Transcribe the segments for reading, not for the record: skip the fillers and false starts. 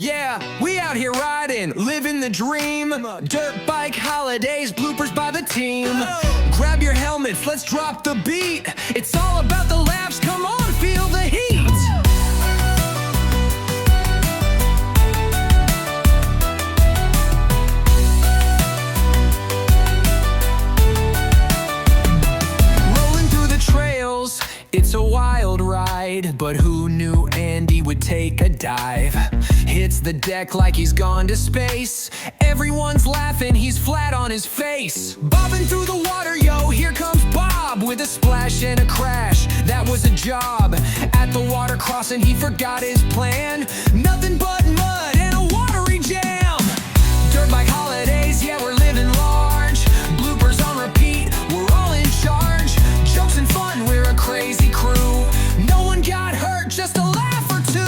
Yeah, we out here riding, living the dream. Dirt bike holidays, bloopers by the team. Grab your helmets, let's drop the beat. It's all about the laps, come on, feel the heat. Rolling through the trails, it's a wild ride, but who knew Andy would take a dive? Hits the deck like he's gone to space. Everyone's laughing, he's flat on his face. Bobbing through the water, yo, here comes Bob. With a splash and a crash, that was a job. At the water crossing, he forgot his plan. Nothing but mud and a watery jam. Dirt bike holidays, yeah, we're living large. Bloopers on repeat, we're all in charge. Jokes and fun, we're a crazy crew. No one got hurt, just a laugh or two.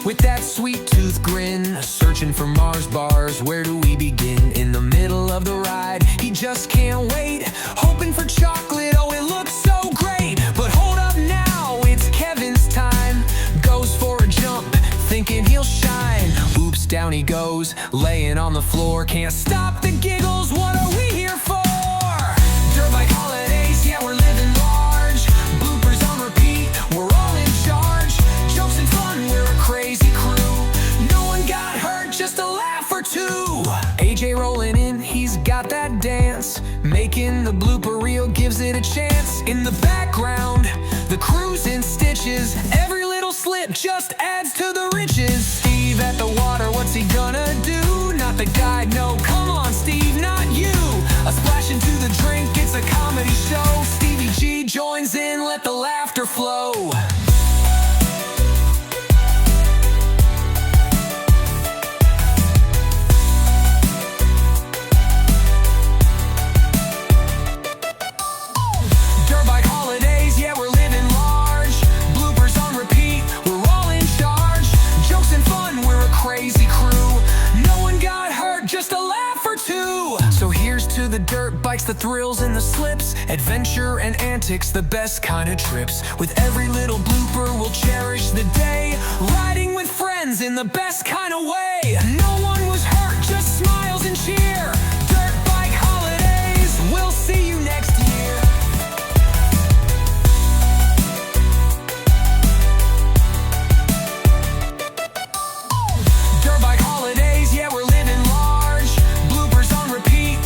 With that sweet tooth grin, searching for Mars bars, where do we begin? In the middle of the ride, he just can't wait. Hoping for chocolate, oh it looks so great. But hold up now, it's Kevin's time. Goes for a jump, thinking he'll shine. Oops, down he goes, laying on the floor. Can't stop the giggles, what are we here for? Dirt bike holidays, yeah we're living large. Bloopers on repeat, we're all in charge. Jokes and fun, we're a crazy crew. No one got hurt, just a laugh or two. AJ rolling in, he's got that dance. Making the blooper reel gives it a chance. In the background, the crew's in stitches. Every little slip just adds to the riches. Steve at the water, what's he gonna do? Not the guide, no, come on Steve, not you. A splash into the drink, it's a comedy show. Stevie G joins in, let the laughter flow. The dirt bikes, the thrills and the slips, adventure and antics, the best kind of trips. With every little blooper we'll cherish the day, riding with friends in the best kind of way. No one was hurt, just smiles and cheer. Dirt bike holidays, we'll see you next year. Dirt bike holidays, yeah we're living large. Bloopers on repeat,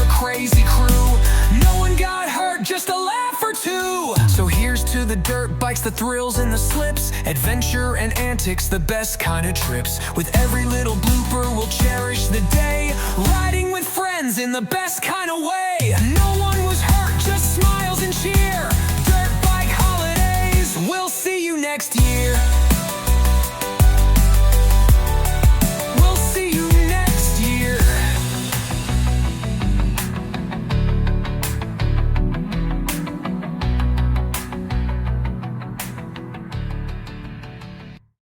crazy crew. No one got hurt, just a laugh or two. So here's to the dirt bikes, the thrills and the slips, adventure and antics, the best kind of trips. With every little blooper we'll cherish the day, riding with friends in the best kind of way. No one was hurt, just smiles and cheer.